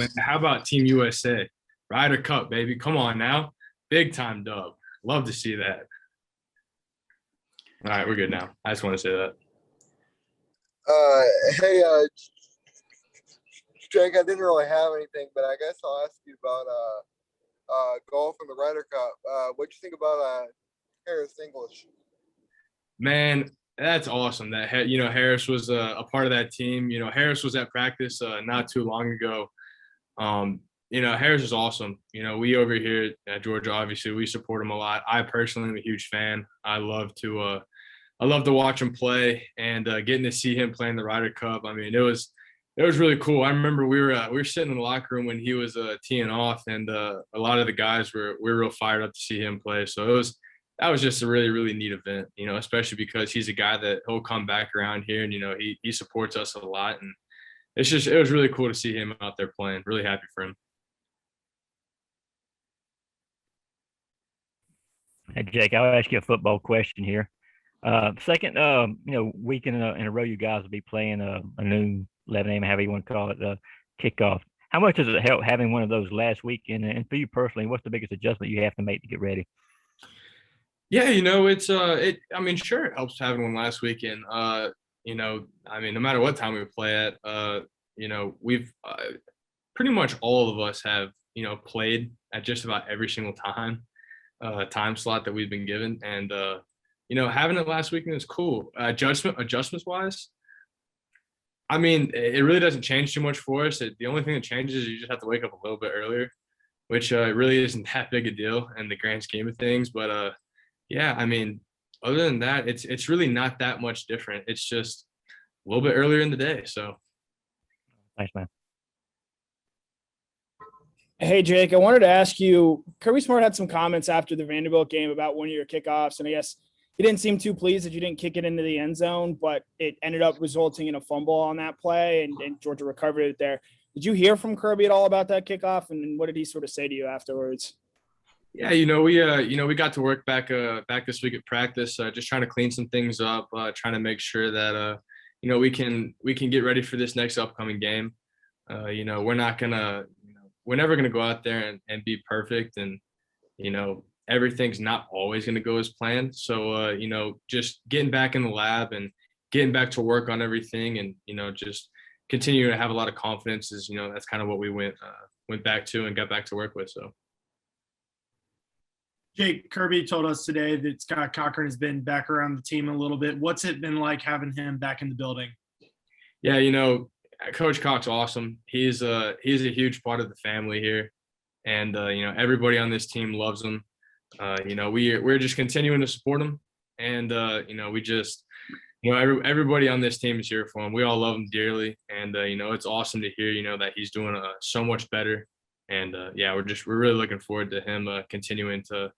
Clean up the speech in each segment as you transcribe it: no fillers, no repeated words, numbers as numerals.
man. How about Team USA? Ryder Cup, baby. Come on now. Big time dub. Love to see that. All right, we're good now. I just want to say that. Hey, Jake, I didn't really have anything, but I guess I'll ask you about golf and the Ryder Cup. What'd you think about Harris English? Man, that's awesome. That Harris was a part of that team. Harris was at practice not too long ago. Harris is awesome. We over here at Georgia, obviously, we support him a lot. I personally am a huge fan. I love to watch him play, and getting to see him play in the Ryder Cup. I mean, it was really cool. I remember we were sitting in the locker room when he was teeing off, and a lot of the guys were real fired up to see him play. So that was just a really, really neat event, especially because he's a guy that he'll come back around here, and he supports us a lot, and it was really cool to see him out there playing. Really happy for him. Hey, Jake, I'll ask you a football question here. Second, week in a row, you guys will be playing a new 11 a.m., however you want to call it, kickoff. How much does it help having one of those last weekend? And for you personally, what's the biggest adjustment you have to make to get ready? Yeah, sure, it helps having one last weekend. No matter what time we play at, we've pretty much all of us have, played at just about every single time slot that we've been given. And, having it last weekend is cool. Adjustments wise, I mean, it really doesn't change too much for us. The only thing that changes is you just have to wake up a little bit earlier, which really isn't that big a deal in the grand scheme of things. But yeah, I mean, other than that, it's really not that much different. It's just a little bit earlier in the day. So, thanks, man. Hey, Jake, I wanted to ask you, Kirby Smart had some comments after the Vanderbilt game about one of your kickoffs, and I guess he didn't seem too pleased that you didn't kick it into the end zone, but it ended up resulting in a fumble on that play, and Georgia recovered it there. Did you hear from Kirby at all about that kickoff, and what did he sort of say to you afterwards? Yeah, we got to work back this week at practice, just trying to clean some things up, trying to make sure that we can get ready for this next upcoming game. We're never gonna go out there and be perfect, and everything's not always gonna go as planned. So just getting back in the lab and getting back to work on everything, and just continue to have a lot of confidence is that's kind of what we went back to and got back to work with. So. Jake, Kirby told us today that Scott Cochran has been back around the team a little bit. What's it been like having him back in the building? Yeah, Coach Coch's awesome. He's a huge part of the family here, and everybody on this team loves him. We're just continuing to support him, and we just everybody on this team is here for him. We all love him dearly, and it's awesome to hear that he's doing so much better. And we're really looking forward to him continuing to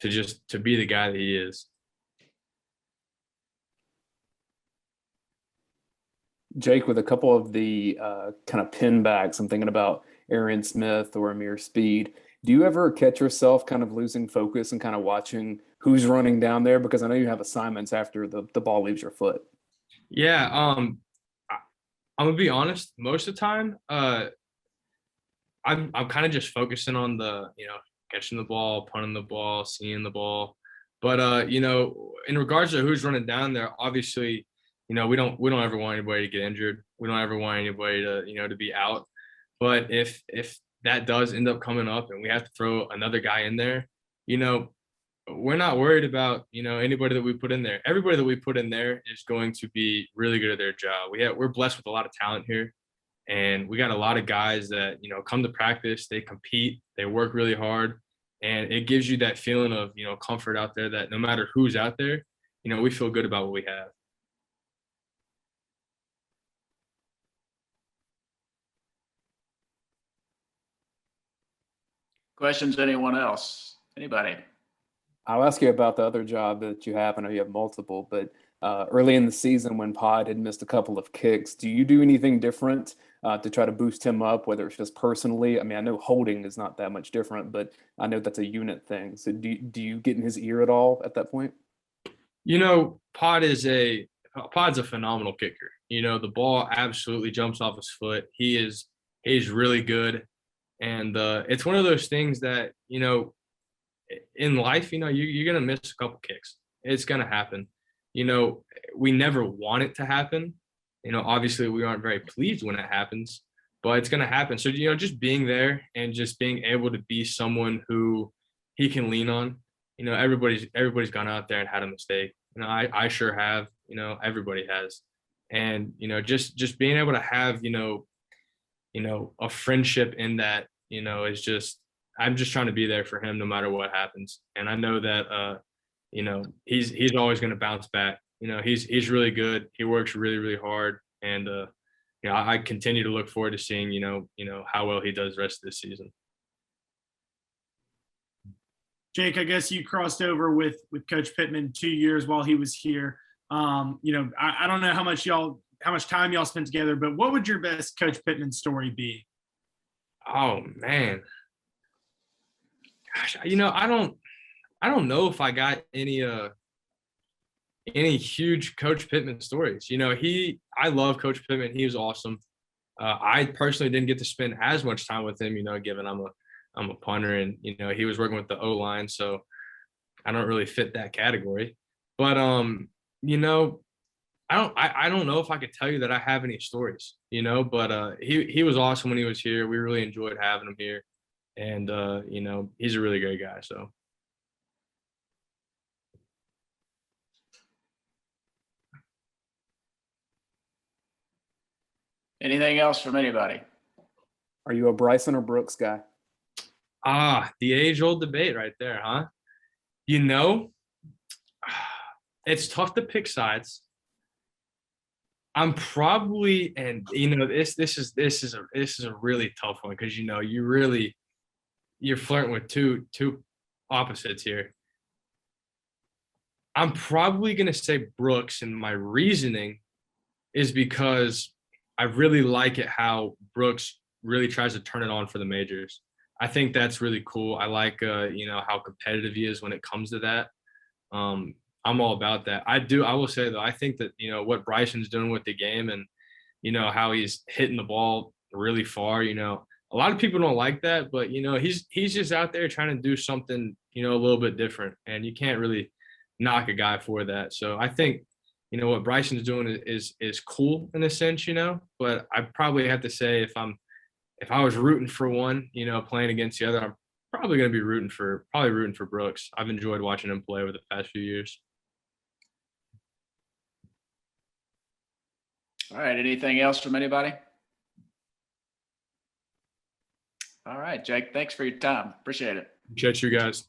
be the guy that he is. Jake, with a couple of the kind of pin backs, I'm thinking about Aaron Smith or Amir Speed. Do you ever catch yourself kind of losing focus and kind of watching who's running down there? Because I know you have assignments after the ball leaves your foot. Yeah, I'm gonna be honest. Most of the time, I'm kind of just focusing on the catching the ball, punting the ball, seeing the ball. But in regards to who's running down there, obviously, we don't ever want anybody to get injured. We don't ever want anybody to to be out. But if that does end up coming up and we have to throw another guy in there, we're not worried about anybody that we put in there. Everybody that we put in there is going to be really good at their job. We're blessed with a lot of talent here. And we got a lot of guys that, come to practice, they compete, they work really hard. And it gives you that feeling of, comfort out there that no matter who's out there, we feel good about what we have. Questions, anyone else? Anybody? I'll ask you about the other job that you have. I know you have multiple, but early in the season when Pod had missed a couple of kicks, do you do anything different to try to boost him up, whether it's just personally? I mean, I know holding is not that much different, but I know that's a unit thing. So do you get in his ear at all at that point? Pod's a phenomenal kicker. The ball absolutely jumps off his foot. He is He's really good. And it's one of those things that, in life, you're going to miss a couple kicks. It's going to happen. We never want it to happen. Obviously we aren't very pleased when it happens, but it's going to happen. So, just being there and just being able to be someone who he can lean on. Everybody's gone out there and had a mistake. I sure have. Everybody has. And just being able to have a friendship in that is just, I'm just trying to be there for him no matter what happens. And I know that he's always going to bounce back. He's really good. He works really, really hard. And I continue to look forward to seeing how well he does the rest of this season. Jake, I guess you crossed over with Coach Pittman 2 years while he was here. I don't know how much time y'all spent together, but what would your best Coach Pittman story be? Oh man, gosh, I don't know if I got any huge Coach Pittman stories. I love Coach Pittman. He was awesome. I personally didn't get to spend as much time with him, given I'm a punter, and he was working with the O-line, so I don't really fit that category. But I don't know if I could tell you that I have any stories, but he was awesome when he was here. We really enjoyed having him here, and he's a really great guy. So. Anything else from anybody? Are you a Bryson or Brooks guy? The age-old debate right there, huh? It's tough to pick sides. I'm probably, and this is a really tough one because you're flirting with two opposites here. I'm probably gonna say Brooks, and my reasoning is because I really like it how Brooks really tries to turn it on for the majors. I think that's really cool. I like how competitive he is when it comes to that. I'm all about that. I will say though, I think that what Bryson's doing with the game, and how he's hitting the ball really far. A lot of people don't like that, but he's just out there trying to do something a little bit different, and you can't really knock a guy for that. So I think what Bryson's doing is cool in a sense, but I probably have to say if I was rooting for one, playing against the other, I'm probably going to be rooting for Brooks. I've enjoyed watching him play over the past few years. All right. Anything else from anybody? All right, Jake, thanks for your time. Appreciate it. Appreciate you guys.